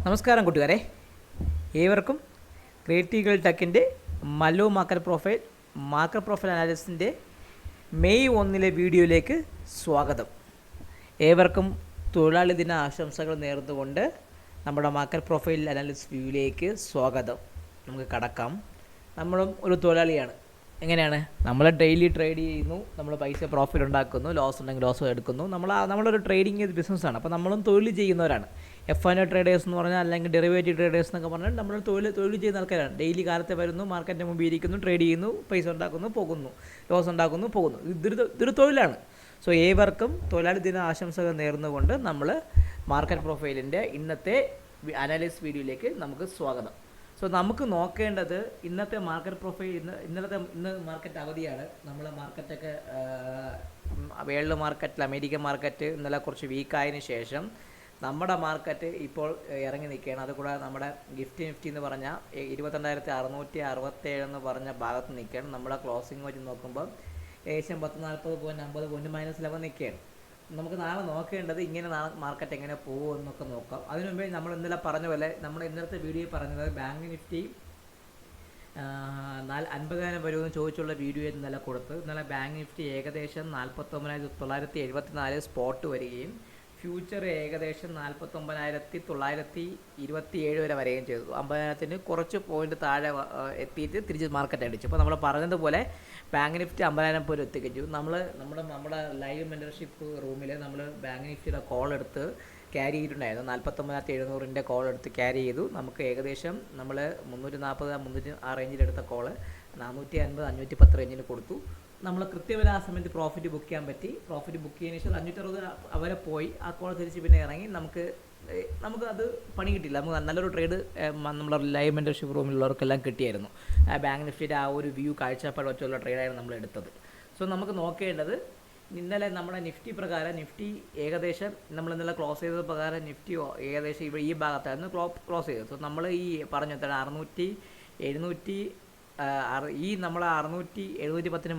നമസ്കാരം കൂട്ടുകാരെ, ഏവർക്കും ക്രിയേറ്റീവ് ടെക്കിൻ്റെ മല്ലു മാർക്കറ്റ് പ്രൊഫൈൽ അനാലിസിൻ്റെ മെയ് 1 വീഡിയോയിലേക്ക് സ്വാഗതം. ഏവർക്കും തൊഴിലാളി ദിന ആശംസകൾ നേർന്നുകൊണ്ട് നമ്മുടെ മാർക്കറ്റ് പ്രൊഫൈൽ അനാലിസിസ് വ്യൂയിലേക്ക് സ്വാഗതം. നമുക്ക് കടക്കാം. നമ്മളും ഒരു തൊഴിലാളിയാണ്. എങ്ങനെയാണ് നമ്മൾ ഡെയിലി ട്രേഡ് ചെയ്യുന്നു, നമ്മൾ പൈസ പ്രോഫിറ്റ് ഉണ്ടാക്കുന്നു, ലോസ് ഉണ്ടെങ്കിൽ ലോസ് എടുക്കുന്നു. നമ്മളൊരു ട്രേഡിങ് ബിസിനസ്സാണ്. അപ്പോൾ നമ്മളും തൊഴിൽ ചെയ്യുന്നവരാണ്. F&O ട്രേഡേഴ്സ് എന്ന് പറഞ്ഞാൽ, അല്ലെങ്കിൽ ഡെറിവേറ്റീവ് ട്രേഡേഴ്സ് എന്നൊക്കെ പറഞ്ഞാൽ നമ്മൾ തൊഴിൽ ചെയ്യുന്ന ആൾക്കാരാണ്. ഡെയിലി കാലത്തെ വരുന്നു, മാർക്കറ്റിൻ്റെ മുമ്പിൽ ഇരിക്കുന്നു, ട്രേഡ് ചെയ്യുന്നു, പൈസ ഉണ്ടാക്കുന്നു, പോകുന്നു, ലോസ് ഉണ്ടാക്കുന്നു, പോകുന്നു. ഇതൊരു തൊഴിലാണ്. സോ ഏവർക്കും തൊഴിലാളി ദിന ആശംസകൾ നേർന്നുകൊണ്ട് നമ്മൾ മാർക്കറ്റ് പ്രൊഫൈലിൻ്റെ ഇന്നത്തെ അനാലിസിസ് വീഡിയോയിലേക്ക് നമുക്ക് സ്വാഗതം. സോ നമുക്ക് നോക്കേണ്ടത് ഇന്നത്തെ മാർക്കറ്റ് പ്രൊഫൈൽ. ഇന്ന് മാർക്കറ്റ് അവധിയാണ്. നമ്മൾ മാർക്കറ്റൊക്കെ വേൾഡ് മാർക്കറ്റിൽ, അമേരിക്കൻ മാർക്കറ്റ് ഇന്നലെ കുറച്ച് വീക്കായതിനു ശേഷം നമ്മുടെ മാർക്കറ്റ് ഇപ്പോൾ ഇറങ്ങി നിൽക്കുകയാണ്. അതുകൂടാതെ നമ്മുടെ നിഫ്റ്റി എന്ന് പറഞ്ഞാൽ 22,667 എന്ന് പറഞ്ഞ ഭാഗത്ത് നിൽക്കുകയാണ്. നമ്മുടെ ക്ലോസിംഗ് വെച്ച് നോക്കുമ്പോൾ ഏകദേശം 10-40 പോയിന്റ് -11 നിൽക്കുകയാണ്. നമുക്ക് നാളെ നോക്കേണ്ടത് ഇങ്ങനെ നാളെ മാർക്കറ്റ് എങ്ങനെ പോകും എന്നൊക്കെ നോക്കാം. അതിനു മുമ്പേ നമ്മൾ ഇന്നലെ പറഞ്ഞ പോലെ, നമ്മൾ ഇന്നലത്തെ വീഡിയോ പറഞ്ഞത് ബാങ്ക് നിഫ്റ്റി 50,000 വരുമെന്ന് ചോദിച്ചുള്ള വീഡിയോ ഇന്നലെ കൊടുത്ത്. ഇന്നലെ ബാങ്ക് നിഫ്റ്റി ഏകദേശം 49,974 സ്പോട്ട് വരികയും ഫ്യൂച്ചർ ഏകദേശം 49,927 വരെ വരികയും ചെയ്തു. 50,000 കുറച്ച് പോയിന്റ് താഴെ എത്തിയിട്ട് തിരിച്ച് മാർക്കറ്റ് അടിച്ചു. അപ്പോൾ നമ്മൾ പറഞ്ഞതുപോലെ ബാങ്ക് നിഫ്റ്റി 50,000 പോലും എത്തിക്കഴിഞ്ഞു. നമ്മുടെ ലൈവ് മെമ്പർഷിപ്പ് റൂമിൽ നമ്മൾ ബാങ്ക് നിഫ്റ്റിയുടെ കോൾ എടുത്ത് ക്യാരി ചെയ്തിട്ടുണ്ടായിരുന്നു. 49,700 കോൾ എടുത്ത് ക്യാരി ചെയ്തു. നമുക്ക് ഏകദേശം നമ്മൾ 340 ആ റേഞ്ചിലെടുത്ത കോള് 450 510 റേഞ്ചിൽ കൊടുത്തു. നമ്മൾ കൃത്യമായ ആ സമയത്ത് പ്രോഫിറ്റ് ബുക്ക് ചെയ്യാൻ പറ്റി. പ്രോഫിറ്റ് ബുക്ക് ചെയ്തതിന് ശേഷം 560 അവരെ പോയി. ആ കോൾ തിരിച്ച് പിന്നെ ഇറങ്ങി. നമുക്ക് അത് പണി കിട്ടിയില്ല. നമുക്ക് നല്ലൊരു ട്രേഡ് നമ്മുടെ ലൈവ് മെമ്പർഷിപ്പ് റൂമിലുള്ളവർക്കെല്ലാം കിട്ടിയായിരുന്നു. ബാങ്ക് നിഫ്റ്റിയുടെ ആ ഒരു വ്യൂ കാഴ്ചപ്പാട് വെച്ചുള്ള ട്രേഡായിരുന്നു നമ്മൾ എടുത്തത്. സോ നമുക്ക് നോക്കേണ്ടത് ഇന്നലെ നമ്മുടെ നിഫ്റ്റി പ്രകാരം, നിഫ്റ്റി ഏകദേശം നമ്മൾ ഇന്നലെ ക്ലോസ് ചെയ്തത് പ്രകാരം നിഫ്റ്റി ഏകദേശം ഇവിടെ ഈ ഭാഗത്തായിരുന്നു ക്ലോസ് ചെയ്തത്. സോ നമ്മൾ ഈ പറഞ്ഞു 670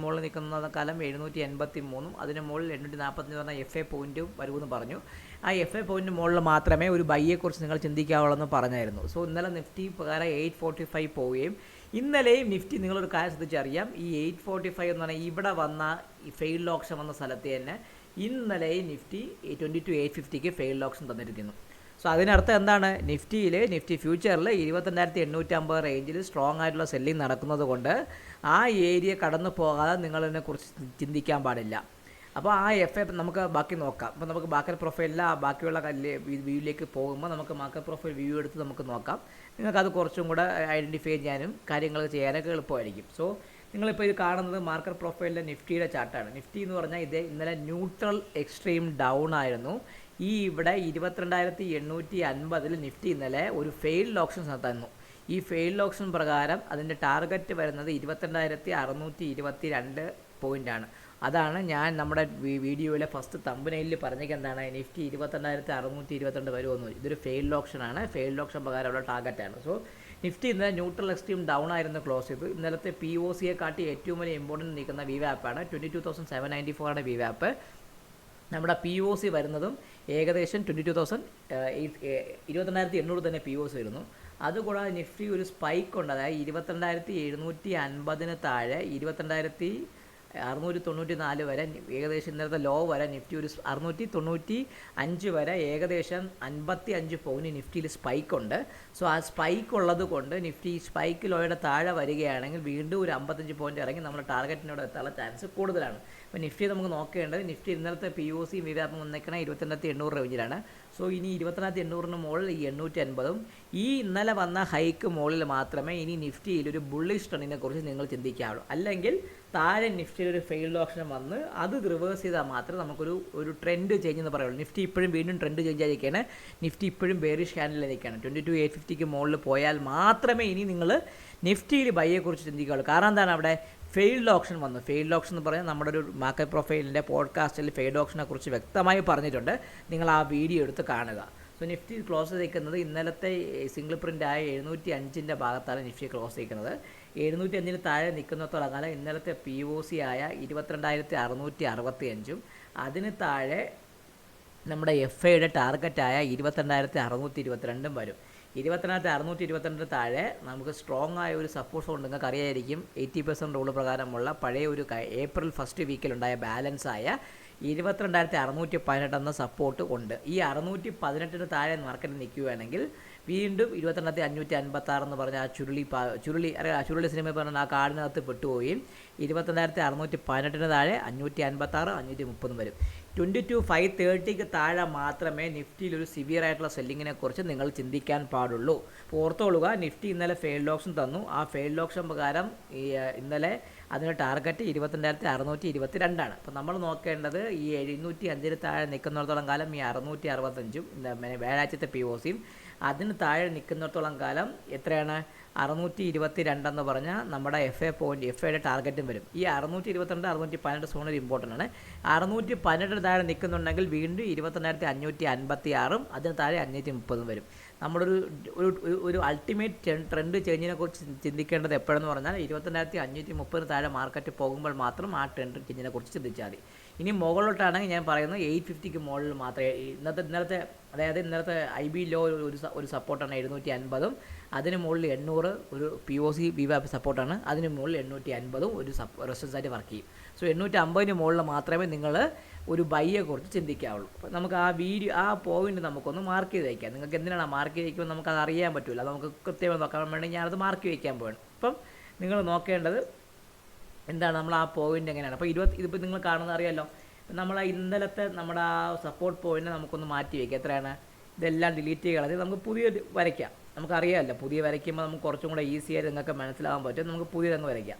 മുകളിൽ നിൽക്കുന്ന കാലം 783, അതിന് മുകളിൽ 845 പറഞ്ഞാൽ FA പോയിൻറ്റും വരുമെന്ന് പറഞ്ഞു. ആ FA പോയിൻറ്റ് മുകളിൽ മാത്രമേ ഒരു ബൈയെക്കുറിച്ച് നിങ്ങൾ ചിന്തിക്കാവുള്ളൂ പറഞ്ഞായിരുന്നു. സോ ഇന്നലെ നിഫ്റ്റി പ്രകാരം 845 പോവുകയും, ഇന്നലെയും നിഫ്റ്റി നിങ്ങളൊരു കാര്യം ശ്രദ്ധിച്ചറിയാം, ഈ 845 എന്ന് പറഞ്ഞാൽ ഇവിടെ വന്ന ഈ ഫെയിൽഡ് ഓപ്ഷൻ വന്ന സ്ഥലത്ത് തന്നെ ഇന്നലെയും നിഫ്റ്റി 22,850 ഫെയിൽഡ് ഓപ്ഷൻ തന്നിരിക്കുന്നു. സോ അതിനർത്ഥം എന്താണ്? നിഫ്റ്റി ഫ്യൂച്ചറിൽ 22,850 റേഞ്ചിൽ സ്ട്രോങ് ആയിട്ടുള്ള സെല്ലിംഗ് നടക്കുന്നത് കൊണ്ട് ആ ഏരിയ കടന്നു പോകാതെ നിങ്ങളതിനെക്കുറിച്ച് ചിന്തിക്കാൻ പാടില്ല. അപ്പോൾ ആ FA നമുക്ക് ബാക്കി നോക്കാം. അപ്പോൾ നമുക്ക് മാർക്കറ്റ് പ്രൊഫൈലിൽ ബാക്കിയുള്ള വ്യൂയിലേക്ക് പോകുമ്പോൾ നമുക്ക് മാർക്കറ്റ് പ്രൊഫൈൽ വ്യൂ എടുത്ത് നമുക്ക് നോക്കാം. നിങ്ങൾക്കത് കുറച്ചും കൂടെ ഐഡൻറ്റിഫൈ ചെയ്യാനും കാര്യങ്ങൾ ചെയ്യാനൊക്കെ എളുപ്പമായിരിക്കും. സോ നിങ്ങളിപ്പോൾ ഇത് കാണുന്നത് മാർക്കറ്റ് പ്രൊഫൈലിലെ നിഫ്റ്റിയുടെ ചാർട്ടാണ്. നിഫ്റ്റി എന്ന് പറഞ്ഞാൽ ഇന്നലെ ന്യൂട്രൽ എക്സ്ട്രീം ഡൗൺ ആയിരുന്നു. ഇവിടെ 22,850 നിഫ്റ്റി ഇന്നലെ ഒരു ഫെയിൽഡ് ഓപ്ഷൻ തന്നു. ഈ ഫെയിൽഡ് ഓപ്ഷൻ പ്രകാരം അതിൻ്റെ ടാർഗറ്റ് വരുന്നത് 22,622 പോയിൻ്റാണ്. അതാണ് ഞാൻ നമ്മുടെ വീഡിയോയിലെ ഫസ്റ്റ് തമ്പനെയിലിൽ പറഞ്ഞേക്ക് എന്താണ്, നിഫ്റ്റി 22,622 വരുമെന്ന്. ഇതൊരു ഫെയിൽഡ് ഓപ്ഷനാണ്. ഫെയിൽഡ് ഓപ്ഷൻ പ്രകാരമുള്ള ടാർഗറ്റാണ്. സോ നിഫ്റ്റി ഇന്നലെ ന്യൂട്രൽ എക്സ്ട്രീം ഡൗൺ ആയിരുന്നു ക്ലോസ് ചെയ്തു. ഇന്നലത്തെ POCയെ കാട്ടി ഏറ്റവും വലിയ ഇമ്പോർട്ടൻറ്റ് നിൽക്കുന്ന VWAP-ആണ്. 22,794 VWAP. നമ്മുടെ POC വരുന്നതും ഏകദേശം 22,800 തന്നെ POC വരുന്നു. അതുകൂടാതെ നിഫ്റ്റി ഒരു സ്പൈക്ക് ഉണ്ട്. അതായത് 22,750 താഴെ 22,694 വരെ ഏകദേശം ഇന്നലത്തെ ലോ വരെ നിഫ്റ്റി ഒരു 695 വരെ ഏകദേശം 55 പോയിന്റ് നിഫ്റ്റിയിൽ സ്പൈക്ക് ഉണ്ട്. സോ ആ സ്പൈക്ക് ഉള്ളത് കൊണ്ട് നിഫ്റ്റി സ്പൈക്ക് ലോയുടെ താഴെ വരികയാണെങ്കിൽ വീണ്ടും ഒരു 55 പോയിന്റ് ഇറങ്ങി നമ്മുടെ ടാർഗറ്റിനോട് എത്താനുള്ള ചാൻസ് കൂടുതലാണ്. അപ്പോൾ നിഫ്റ്റി നമുക്ക് നോക്കേണ്ടത്, നിഫ്റ്റി ഇന്നലത്തെ POC VWAP വന്നേക്കണ 22,800 റേഞ്ചിലാണ്. സോ ഇനി 22,800 മുകളിൽ 850 ഈ ഇന്നലെ വന്ന ഹൈക്ക് മുകളിൽ മാത്രമേ ഇനി നിഫ്റ്റിയിൽ ഒരു ബുള്ളിഷ് ട്രെൻഡിനെ കുറിച്ച് നിങ്ങൾ ചിന്തിക്കാവുള്ളൂ. അല്ലെങ്കിൽ താഴെ നിഫ്റ്റിയിൽ ഒരു ഫെയിൽഡ് ഓപ്ഷൻ വന്ന് അത് റിവേഴ്സ് ചെയ്താൽ മാത്രമേ നമുക്കൊരു ട്രെൻഡ് ചേഞ്ച് എന്ന് പറയുള്ളൂ. നിഫ്റ്റി ഇപ്പോഴും വീണ്ടും ട്രെൻഡ് ചേഞ്ച് ആയിരിക്കുകയാണ്. നിഫ്റ്റി ഇപ്പോഴും ബെയറിഷ് ക്യാൻഡിലായിരിക്കുകയാണ്. 22,850 മുകളിൽ പോയാൽ മാത്രമേ ഇനി നിങ്ങൾ നിഫ്റ്റിയിൽ ബൈയെക്കുറിച്ച് ചിന്തിക്കുകയുള്ളൂ. കാരണം എന്താണ്? അവിടെ ഫെയിൽഡ് ഓപ്ഷൻ വന്നു. ഫെയിൽഡ് ഓപ്ഷൻ എന്ന് പറഞ്ഞാൽ നമ്മുടെ ഒരു മാർക്കറ്റ് പ്രൊഫൈലിൻ്റെ പോഡ്കാസ്റ്റിൽ ഫെയിൽഡ് ഓപ്ഷനെ കുറിച്ച് വ്യക്തമായി പറഞ്ഞിട്ടുണ്ട്. നിങ്ങൾ ആ വീഡിയോ എടുത്ത് കാണുക. സോ നിഫ്റ്റി ക്ലോസ് ചെയ്തിരിക്കുന്നത് ഇന്നലത്തെ സിംഗിൾ പ്രിൻ്റ് ആയ 705 ഭാഗത്താണ് നിഫ്റ്റി ക്ലോസ് ചെയ്യിക്കുന്നത്. 705 താഴെ നിൽക്കുന്നത്തോളം കാലം ഇന്നലത്തെ POC ആയ 22,665 അതിന് താഴെ നമ്മുടെ FIയുടെ ടാർഗറ്റായ 22,622 വരും. 22,622 താഴെ നമുക്ക് സ്ട്രോങ് ആയ ഒരു സപ്പോർട്ട് സോൺ നിങ്ങൾക്ക് അറിയായിരിക്കും. 80% റൂൾ പ്രകാരമുള്ള പഴയ ഒരു ഏപ്രിൽ ഫസ്റ്റ് വീക്കിലുണ്ടായ ബാലൻസ് ആയ 22,618 എന്ന സപ്പോർട്ട് ഉണ്ട്. ഈ 618 താഴെ മാർക്കറ്റ് നിൽക്കുകയാണെങ്കിൽ വീണ്ടും 22,556 എന്ന് പറഞ്ഞ ആ ചുരുളി സിനിമ പറഞ്ഞ ആ കാർഡിനകത്ത് പെട്ടുപോവുകയും 22,618 താഴെ 556, 530 വരും. 22,530 താഴെ മാത്രമേ നിഫ്റ്റിയിൽ ഒരു സിവിയർ ആയിട്ടുള്ള സെല്ലിങ്ങിനെ കുറിച്ച് നിങ്ങൾ ചിന്തിക്കാൻ പാടുള്ളൂ. അപ്പോൾ ഓർത്തോളുക, നിഫ്റ്റി ഇന്നലെ ഫെയിൽഡ് ഓപ്ഷൻ തന്നു. ആ ഫെയിൽഡ് ഓപ്ഷൻ പ്രകാരം ഇന്നലെ അതിൻ്റെ ടാർഗറ്റ് 22,622 അപ്പോൾ നമ്മൾ നോക്കേണ്ടത് ഈ 705 താഴെ നിൽക്കുന്നിടത്തോളം കാലം ഈ 665 വ്യാഴാഴ്ചത്തെ POCയും അതിന് താഴെ നിൽക്കുന്നിടത്തോളം കാലം എത്രയാണ് 622 എന്ന് പറഞ്ഞാൽ നമ്മുടെ FIയുടെ ടാർഗറ്റും വരും. ഈ 622, 612 സോൺ ഒരു ഇമ്പോർട്ടൻ്റ് ആണ്. 612 താഴെ നിൽക്കുന്നുണ്ടെങ്കിൽ വീണ്ടും 22,556 അതിന് താഴെ 530 വരും. ഒരു അൾട്ടിമേറ്റ് ട്രെൻഡ് ചേഞ്ചിനെ കുറിച്ച് ചിന്തിക്കേണ്ടത് എപ്പോഴെന്ന് പറഞ്ഞാൽ 22,530 താഴെ മാർക്കറ്റ് പോകുമ്പോൾ മാത്രം ആ ട്രെൻഡ് ചേഞ്ചിനെ കുറിച്ച് ചിന്തിച്ചാൽ മതി. ഇനി മുകളിലോട്ടാണെങ്കിൽ ഞാൻ പറയുന്നത് 850 മുകളിൽ മാത്രമേ ഇന്നലത്തെ IB ലോ ഒരു സപ്പോർട്ടാണ് 750, അതിന് മുകളിൽ 800 ഒരു POC VWAP സപ്പോർട്ടാണ്, അതിന് മുകളിൽ 850 ഒരു റെസിസ്റ്റൻസ് ആയിട്ട് വർക്ക് ചെയ്യും. സോ 850 മുകളിൽ മാത്രമേ നിങ്ങൾ ഒരു ബൈയെ കുറിച്ച് ചിന്തിക്കാവുള്ളൂ. അപ്പോൾ നമുക്ക് ആ പോയിന്റ് നമുക്കൊന്ന് മാർക്ക് ചെയ്ത് വയ്ക്കാം. നിങ്ങൾക്ക് എന്തിനാണ് മാർക്ക് ചെയ്ത് വയ്ക്കുമ്പോൾ നമുക്കത് അറിയാൻ പറ്റില്ല. അത് നമുക്ക് കൃത്യമായി നോക്കാൻ വേണ്ടി ഞാനത് മാർക്ക് വയ്ക്കാൻ പോവാണ്. അപ്പം നിങ്ങൾ നോക്കേണ്ടത് എന്താണ്, നമ്മൾ ആ പോയിന്റ് എങ്ങനെയാണ്. അപ്പോൾ ഇതിപ്പോൾ നിങ്ങൾ കാണുന്നത് അറിയാമല്ലോ. നമ്മൾ ഇന്നലത്തെ നമ്മുടെ ആ സപ്പോർട്ട് പോയിന്റ് നമുക്കൊന്ന് മാറ്റി വയ്ക്കാം. എത്രയാണ്, ഇതെല്ലാം ഡിലീറ്റ് ചെയ്യുക, നമുക്ക് പുതിയ വരയ്ക്കാം. നമുക്കറിയാമല്ലോ, പുതിയ വരയ്ക്കുമ്പോൾ നമുക്ക് കുറച്ചും കൂടെ ഈസി ആയിട്ട് നിങ്ങൾക്ക് മനസ്സിലാകാൻ പറ്റും. നമുക്ക് പുതിയതങ്ങ് വരയ്ക്കാം.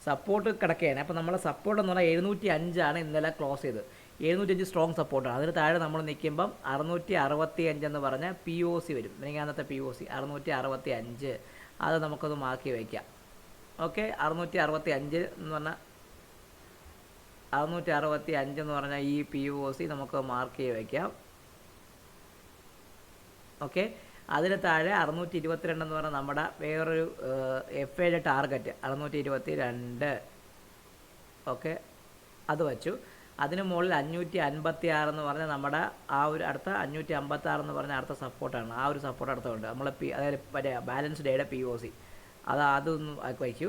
സപ്പോർട്ട് കിടക്കുകയാണ്. അപ്പോൾ നമ്മളെ സപ്പോർട്ട് എന്ന് പറഞ്ഞാൽ 705 ഇന്നലെ ക്ലോസ് ചെയ്ത്. 705 സ്ട്രോങ് സപ്പോർട്ടാണ്. അതിന് താഴെ നമ്മൾ നിൽക്കുമ്പം 665 എന്ന് പറഞ്ഞാൽ POC വരും. മിനിങ്ങാന്നത്തെ POC 665, അത് നമുക്കൊന്ന് മാറ്റി വയ്ക്കാം. ഓക്കെ, 665 എന്ന് പറഞ്ഞാൽ 665 എന്ന് പറഞ്ഞാൽ ഈ POC നമുക്ക് മാർക്ക് ചെയ്ത് വയ്ക്കാം. ഓക്കെ, അതിന് താഴെ 622 എന്ന് പറഞ്ഞാൽ നമ്മുടെ വേറൊരു FIയുടെ ടാർഗറ്റ് 622. ഓക്കെ, അത് വച്ചു. അതിന് മുകളിൽ 556 എന്ന് പറഞ്ഞാൽ നമ്മുടെ ആ ഒരു അടുത്ത 556 എന്ന് പറഞ്ഞാൽ അടുത്ത സപ്പോർട്ടാണ്. ആ ഒരു സപ്പോർട്ട് അടുത്തുണ്ട്. നമ്മൾ അതായത് ബാലൻസ് ഡേയുടെ POC അതൊന്ന് വയ്ക്കൂ.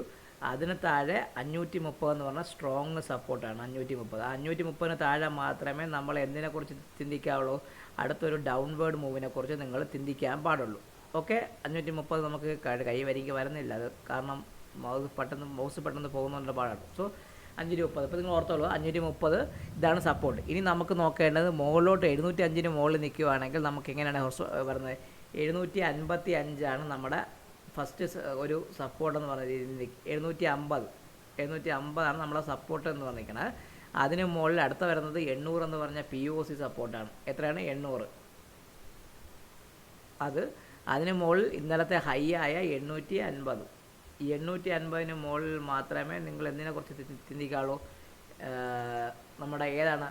അതിന് താഴെ 530 എന്ന് പറഞ്ഞാൽ സ്ട്രോങ് സപ്പോർട്ടാണ്. 530. ആ 530 താഴെ മാത്രമേ നമ്മൾ എന്തിനെക്കുറിച്ച് ചിന്തിക്കാവുള്ളൂ, അടുത്തൊരു ഡൗൺവേർഡ് മൂവിനെ കുറിച്ച് നിങ്ങൾ ചിന്തിക്കാൻ പാടുള്ളൂ. ഓക്കെ, 530 നമുക്ക് കൈവരിക്ക് വരുന്നില്ല. അത് കാരണം മൗസ് പെട്ടെന്ന് പോകുന്നതിൻ്റെ പാടാണ്. സോ 530. ഇപ്പോൾ നിങ്ങൾ ഓർത്തോളൂ, 530 ഇതാണ് സപ്പോർട്ട്. ഇനി നമുക്ക് നോക്കേണ്ടത് മുകളിലോട്ട് 705 മുകളിൽ നിൽക്കുകയാണെങ്കിൽ നമുക്ക് എങ്ങനെയാണ് വരുന്നത്, 755 നമ്മുടെ ഫസ്റ്റ് ഒരു സപ്പോർട്ട് എന്ന് പറയുന്നത്. 750 നമ്മളെ സപ്പോർട്ട് എന്ന് പറഞ്ഞിരിക്കുന്നത്. അതിന് മുകളിൽ അടുത്ത വരുന്നത് 800 എന്ന് പറഞ്ഞ POC സപ്പോർട്ടാണ്. എത്രയാണ്, 800. അതിന് മുകളിൽ ഇന്നലത്തെ ഹൈ ആയ 850. ഈ 850 മുകളിൽ മാത്രമേ നിങ്ങൾ എന്തിനെക്കുറിച്ച് ചിന്തിക്കാവുള്ളൂ, നമ്മുടെ ഏതാണ്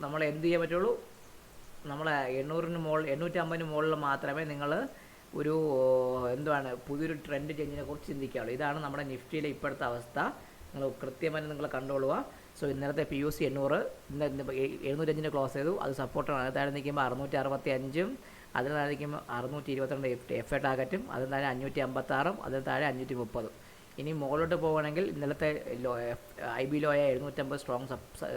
നമ്മൾ എന്ത് ചെയ്യാൻ പറ്റുള്ളൂ, നമ്മളെ 850 മുകളിൽ മാത്രമേ നിങ്ങൾ ഒരു പുതിയൊരു ട്രെൻഡ് ചേഞ്ചിനെ കുറിച്ച് ചിന്തിക്കാവുള്ളൂ. ഇതാണ് നമ്മുടെ നിഫ്റ്റിയിലെ ഇപ്പോഴത്തെ അവസ്ഥ. നിങ്ങൾ കൃത്യമായിട്ട് നിങ്ങൾ കണ്ടുകൊള്ളുക. സോ ഇന്നലത്തെ POC 800, 705 ക്ലോസ് ചെയ്തു, അത് സപ്പോർട്ടാണ്. അത് താഴെ നിൽക്കുമ്പോൾ 665, അതിന് താഴെ നിൽക്കുമ്പോൾ 622 FI ടാർഗറ്റും, അതിന് താഴെ 556, അതിന് താഴെ 530. ഇനി മുകളിലോട്ട് പോകുകയാണെങ്കിൽ ഇന്നലത്തെ IB ലോ ആയ 750 സ്ട്രോങ്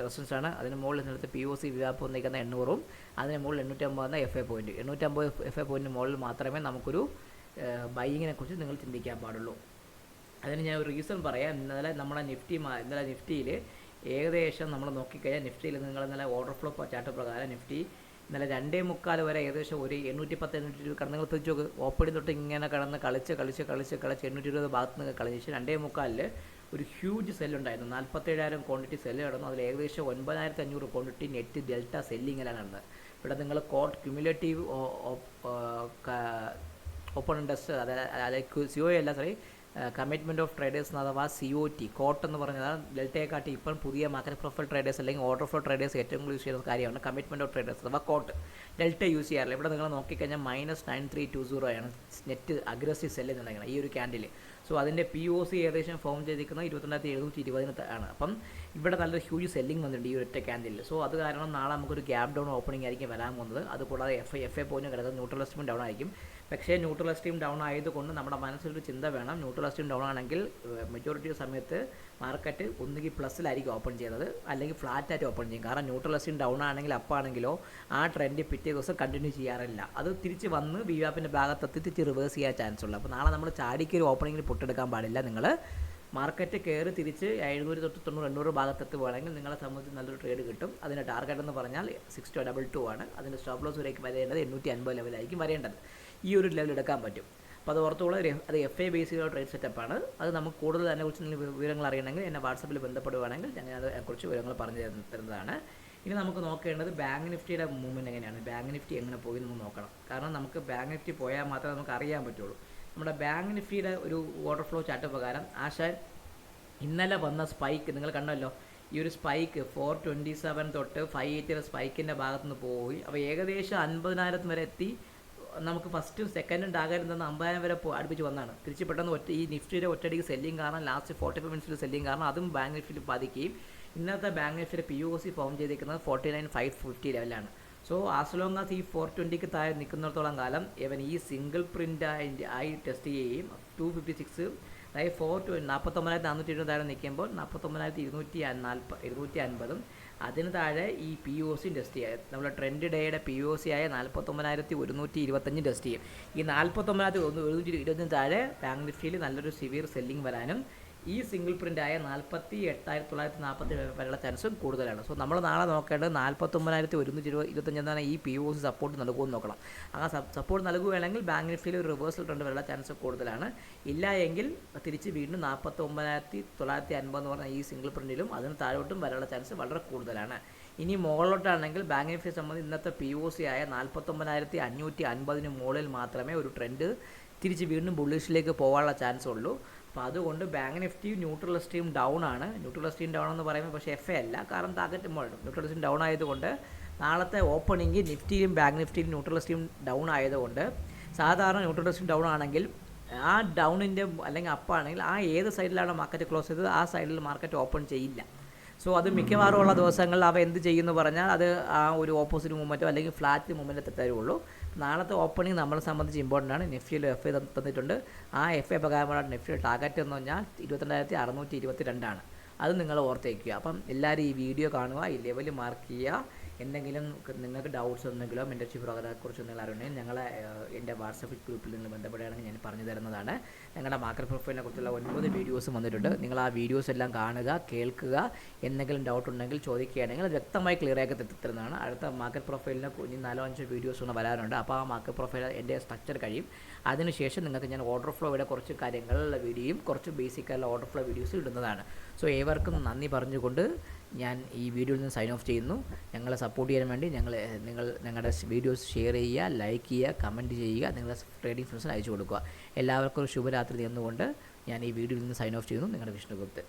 റെസിസ്റ്റൻസ് ആണ്. അതിന് മുകളിൽ ഇന്നലത്തെ POC VWAP നിൽക്കുന്ന 800, അതിന് മുകളിൽ 850 എന്ന FI പോയിന്റ്. 850 FI പോയിന്റിന് മുകളിൽ മാത്രമേ നമുക്കൊരു ബൈയിങ്ങിനെ കുറിച്ച് നിങ്ങൾ ചിന്തിക്കാൻ പാടുള്ളൂ. അതിന് ഞാൻ ഒരു റീസൺ പറയാം. ഇന്നലെ നിഫ്റ്റിയിൽ ഏകദേശം നമ്മൾ നോക്കിക്കഴിഞ്ഞാൽ നിഫ്റ്റിയിൽ ഇന്നലെ ഓർഡർ ഫ്ലോ ചാർട്ട് പ്രകാരം നിഫ്റ്റി ഇന്നലെ 2.25 വരെ ഏകദേശം ഒരു 810, 820 കടന്ന് നിങ്ങൾ തിരിച്ചു നോക്ക്. ഓപ്പണിംഗ് തൊട്ട് ഇങ്ങനെ കടന്ന് കളിച്ച് 820 ഭാഗത്ത് നിന്ന് കളിച്ച് 2.25 ഒരു ഹ്യൂജ് സെല്ലുണ്ടായിരുന്നു. 47,000 ക്വാണ്ടിറ്റി സെല്ല് കിടന്നു. അതിൽ ഏകദേശം 9,500 ക്വാണ്ടിറ്റി നെറ്റ് ഡെൽറ്റ സെല്ലിങ്ങിലാണ് നടന്നത്. ഇവിടെ നിങ്ങൾ ക്യുമുലേറ്റീവ് ഓപ്പൺ ഇൻട്രസ്റ്റ്, അതായത് COA അല്ല, കമ്മിറ്റ്മെൻറ്റ് ഓഫ് ട്രേഡേഴ്സ് അഥവാ COT കോട്ട് എന്ന് പറഞ്ഞാൽ ഡെൽറ്റയെക്കാട്ടി ഇപ്പം പുതിയ മാർക്കറ്റ് പ്രൊഫൈൽ ട്രേഡേഴ്സ് അല്ലെങ്കിൽ ഓർഡർ ഫ്ലോ ട്രേഡേഴ്സ് ഏറ്റവും കൂടുതൽ യൂസ് ചെയ്യുന്ന കാര്യമാണ് കമ്മിറ്റ്മെൻറ്റ് ഓഫ് ട്രേഡേഴ്സ് അഥവാ കോട്ട്. ഡെൽറ്റ യൂസ് ചെയ്യാറില്ല. ഇവിടെ നിങ്ങൾ നോക്കിക്കഴിഞ്ഞാൽ -9320 ആണ് നെറ്റ് അഗ്രസീവ് സെല്ല് എന്നുണ്ടെങ്കിൽ ഈ ഒരു ക്യാൻഡിൽ. സോ അതിൻ്റെ POC ഏകദേശം ഫോം ചെയ്തിരിക്കുന്നത് 22,720 ആണ്. അപ്പം ഇവിടെ നല്ലൊരു ഹ്യൂജ് സെല്ലിംഗ് വന്നിട്ടുണ്ട് ഈ ഒറ്റ ക്യാൻഡിൽ. സോ അത് കാരണം നാളെ നമുക്കൊരു ഗ്യാപ് ഡൗൺ ഓപ്പണിംഗ് ആയിരിക്കും വരാൻ പോകുന്നത്. അതുകൂടാതെ FA പോയിന്റ് കിടക്കുന്നത് ന്യൂട്രൽ എസ്റ്റീം ഡൗൺ ആയിരിക്കും. പക്ഷേ ന്യൂട്രൽ എസ്റ്റീം ഡൗൺ ആയതുകൊണ്ട് നമ്മുടെ മനസ്സിലൊരു ചിന്ത വേണം. ന്യൂട്രൽ എസ്റ്റീം ഡൗൺ ആണെങ്കിൽ മെജോറിറ്റി സമയത്ത് മാർക്കറ്റ് ഒന്നുകിൽ പ്ലസ്സിലായിരിക്കും ഓപ്പൺ ചെയ്യുന്നത് അല്ലെങ്കിൽ ഫ്ലാറ്റായിട്ട് ഓപ്പൺ ചെയ്യും. കാരണം ന്യൂട്രൽ എസ്റ്റീം ഡൗൺ ആണെങ്കിൽ അപ്പാണെങ്കിലോ ആ ട്രെൻഡ് പിറ്റേ ദിവസം കണ്ടിന്യൂ ചെയ്യാറില്ല. അത് തിരിച്ച് വന്ന് VWAPൻ്റെ ഭാഗത്തെത്തി തിരിച്ച് റിവേഴ്സ് ചെയ്യാൻ ചാൻസ് ഉള്ളൂ. അപ്പോൾ നാളെ നമ്മൾ ചാടിക്കൊരു ഓപ്പണിങ്ങിൽ പൊട്ടെടുക്കാൻ പാടില്ല. നിങ്ങൾ മാർക്കറ്റ് കയറി തിരിച്ച് 700 തൊട്ട് 900 ഭാഗത്തെത്തുകയാണെങ്കിൽ നിങ്ങളെ സംബന്ധിച്ച് നല്ലൊരു ട്രേഡ് കിട്ടും. അതിൻ്റെ ടാർഗറ്റ് എന്ന് പറഞ്ഞാൽ 6222 ആണ്. അതിൻ്റെ സ്റ്റോപ്പ് ലോസ് വരേക്ക് വരേണ്ടത് 850 ലെവലായിരിക്കും വരേണ്ടത്. ഈ ഒരു ലെവൽ എടുക്കാൻ പറ്റും. അപ്പോൾ അത് ഓർത്തോളം അത് FA ബേസ് ചെയ്ത ട്രേഡ് സെറ്റപ്പാണ്. അത് നമുക്ക് കൂടുതൽ അതിനെക്കുറിച്ച് വിവരങ്ങൾ അറിയണമെങ്കിൽ എന്നെ വാട്സപ്പിൽ ബന്ധപ്പെടുകയാണെങ്കിൽ ഞാൻ അതിനെക്കുറിച്ച് വിവരങ്ങൾ പറഞ്ഞു തരുന്നതാണ്. ഇനി നമുക്ക് നോക്കേണ്ടത് ബാങ്ക് നിഫ്റ്റിയുടെ മൂവ്മെൻറ്റ് എങ്ങനെയാണ്, ബാങ്ക് നിഫ്റ്റി എങ്ങനെ പോയി എന്ന് നോക്കണം. കാരണം നമുക്ക് ബാങ്ക് നിഫ്റ്റി പോയാൽ മാത്രമേ നമുക്ക് അറിയാൻ പറ്റുള്ളൂ. നമ്മുടെ ബാങ്ക് നിഫ്റ്റിയുടെ ഒരു ഓർഡർ ഫ്ലോ ചാർട്ട് പ്രകാരം ആശാൻ ഇന്നലെ വന്ന സ്പൈക്ക് നിങ്ങൾ കണ്ടല്ലോ. ഈ ഒരു സ്പൈക്ക് 427 തൊട്ട് 580 സ്പൈക്കിൻ്റെ ഭാഗത്തുനിന്ന് പോയി. അപ്പോൾ ഏകദേശം 50,000 വരെ എത്തി. നമുക്ക് ഫസ്റ്റും സെക്കൻഡും ടാർഗറ്റ് നിന്ന് 50,000 വരെ അടുപ്പിച്ച് വന്നതാണ്. തിരിച്ച് പെട്ടെന്ന് ഈ നിഫ്റ്റിയുടെ ഒറ്റയടിക്ക് സെല്ലിങ് കാരണം ലാസ്റ്റ് 45 മിനിറ്റ്സിൽ സെല്ലിങ് കാരണം അതും ബാങ്ക് നിഫ്റ്റിയിൽ ബാധിക്കുകയും ഇന്നത്തെ ബാങ്ക് നിഫ്റ്റിയുടെ POC ഫോം ചെയ്തിരിക്കുന്നത് 49,550 ലെവലാണ്. സോ ആസ് ലോങ് ആസ് ഈ 420ക്ക് താഴെ നിൽക്കുന്നിടത്തോളം കാലം ഇവൻ ഈ സിംഗിൾ പ്രിൻ്റ് ആയി ടെസ്റ്റ് ചെയ്യുകയും 256 അതായത് 49,420 താഴെ നിൽക്കുമ്പോൾ 49,250 അതിന് താഴെ ഈ POC ടെസ്റ്റ് ചെയ്യുക. നമ്മുടെ ട്രെൻഡ് ഡേയുടെ POC ആയ 49,125 ടെസ്റ്റ് ചെയ്യും. ഈ 49,125 താഴെ ബാങ്ക് നിഫ്റ്റിയിൽ നല്ലൊരു സിവിയർ സെല്ലിംഗ് വരാനും ഈ സിംഗിൾ പ്രിൻ്റായ 48,940 വരെയുള്ള ചാൻസും കൂടുതലാണ്. സോ നമ്മൾ നാളെ നോക്കേണ്ടത് 49,125 എന്നാണ് ഈ POC സപ്പോർട്ട് നൽകുമെന്ന് നോക്കണം. ആ സപ്പോർട്ട് നൽകുകയാണെങ്കിൽ ബാങ്ക് നിഫ്റ്റിയിൽ ഒരു റിവേഴ്സൽ ട്രെൻഡ് വരെയുള്ള ചാൻസ് കൂടുതലാണ്. ഇല്ല എങ്കിൽ തിരിച്ച് വീണ്ടും 49,950 എന്ന് പറഞ്ഞാൽ ഈ സിംഗിൾ പ്രിൻറ്റിലും അതിന് താഴോട്ടും വരെയുള്ള ചാൻസ് വളരെ കൂടുതലാണ്. ഇനി മുകളിലോട്ടാണെങ്കിൽ ബാങ്ക് നിഫ്റ്റിയെ സംബന്ധിച്ച് ഇന്നത്തെ POC ആയ 49,550 മുകളിൽ മാത്രമേ ഒരു ട്രെൻഡ് തിരിച്ച് വീണ്ടും ബുള്ളിഷിലേക്ക് പോകാനുള്ള ചാൻസ് ഉള്ളൂ. അപ്പോൾ അതുകൊണ്ട് bank Nifty neutral esteem down ആണ്. ന്യൂട്രൽ എസ്റ്റീം ഡൗൺ എന്ന് പറയുമ്പോൾ പക്ഷേ FA അല്ല. കാരണം ടാർഗറ്റ് മുകളിലും ന്യൂട്രൽ എസ്റ്റീം ഡൗൺ ആയതുകൊണ്ട് നാളത്തെ ഓപ്പണിംഗ് നിഫ്റ്റിയിലും ബാങ്ക് നിഫ്റ്റിയിലും ന്യൂട്രൽ എസ്റ്റീം ഡൗൺ ആയതുകൊണ്ട് സാധാരണ ന്യൂട്രൽ എസ്റ്റീം ഡൗൺ ആണെങ്കിൽ ആ ഡൗണിൻ്റെ അല്ലെങ്കിൽ അപ്പാണെങ്കിൽ ആ ഏത് സൈഡിലാണ് മാർക്കറ്റ് ക്ലോസ് ചെയ്തത് ആ സൈഡിൽ മാർക്കറ്റ് ഓപ്പൺ ചെയ്യില്ല. സോ അത് മിക്കവാറും ഉള്ള ദിവസങ്ങളിൽ അവ എന്ത് ചെയ്യുമെന്ന് പറഞ്ഞാൽ അത് ആ ഒരു ഓപ്പോസിറ്റ് മൂവ്മെൻറ്റോ അല്ലെങ്കിൽ ഫ്ലാറ്റ് മൂവ്മെൻറ്റ് തരുള്ളൂ. നാളത്തെ ഓപ്പണിംഗ് നമ്മളെ സംബന്ധിച്ച് ഇമ്പോർട്ടൻ്റ് ആണ്. നിഫ്റ്റിയിൽ FA തന്നിട്ടുണ്ട്. ആ FA പ്രകാരമാണ് നിഫ്റ്റിയുടെ ടാർഗറ്റ് എന്ന് പറഞ്ഞാൽ 22,622 ആണ്. അത് നിങ്ങൾ ഓർത്തേക്കുക. അപ്പം എല്ലാവരും ഈ വീഡിയോ കാണുക, ഈ ലെവൽ മാർക്ക് ചെയ്യുക. എന്തെങ്കിലും നിങ്ങൾക്ക് ഡൗട്ട്സ് എന്തെങ്കിലോ മെൻറ്റർഷിപ്പ് പ്രോഗ്രാമിനെക്കുറിച്ച് എന്തെങ്കിലും അറിയണമെങ്കിൽ ഞങ്ങളെ എൻ്റെ വാട്സപ്പ് ഗ്രൂപ്പിൽ നിങ്ങൾ ബന്ധപ്പെടുകയാണെങ്കിൽ ഞാൻ പറഞ്ഞു തരുന്നതാണ്. ഞങ്ങളുടെ മാർക്കറ്റ് പ്രൊഫൈലിനെ കുറിച്ചുള്ള 9 വീഡിയോസ് വന്നിട്ടുണ്ട്. നിങ്ങൾ ആ വീഡിയോസ് എല്ലാം കാണുക, കേൾക്കുക. എന്തെങ്കിലും ഡൗട്ട് ഉണ്ടെങ്കിൽ ചോദിക്കുകയാണെങ്കിൽ അത് വ്യക്തമായി ക്ലിയർ ആക്കി തരുന്നതാണ്. അടുത്ത മാർക്കറ്റ് പ്രൊഫൈലിന് ഇനി 4-5 വീഡിയോസ് ഒന്ന് വരാറുണ്ട്. അപ്പോൾ ആ മാർക്കറ്റ് പ്രൊഫൈൽ എൻ്റെ സ്ട്രക്ചർ കഴിയും. അതിനുശേഷം നിങ്ങൾക്ക് ഞാൻ ഓർഡർ ഫ്ലോയുടെ കുറച്ച് കാര്യങ്ങളുള്ള വീഡിയോയും കുറച്ച് ബേസിക്കായുള്ള ഓർഡർ ഫ്ലോ വീഡിയോസ് ഇടുന്നതാണ്. സോ ഏവർക്കും നന്ദി പറഞ്ഞുകൊണ്ട് ഞാൻ ഈ വീഡിയോയിൽ നിന്ന് സൈൻ ഓഫ് ചെയ്യുന്നു. ഞങ്ങളെ സപ്പോർട്ട് ചെയ്യാൻ വേണ്ടി നിങ്ങൾ ഞങ്ങളുടെ വീഡിയോസ് ഷെയർ ചെയ്യുക, ലൈക്ക് ചെയ്യുക, കമൻറ്റ് ചെയ്യുക, നിങ്ങളുടെ ട്രേഡിംഗ് ഫ്രണ്ട്സിന് അയച്ചു കൊടുക്കുക. എല്ലാവർക്കും ഒരു ശുഭരാത്രി നേർന്നുകൊണ്ട് ഞാൻ ഈ വീഡിയോയിൽ നിന്ന് സൈൻ ഓഫ് ചെയ്യുന്നു. നിങ്ങളുടെ വിഷ്ണുഗുപ്തൻ.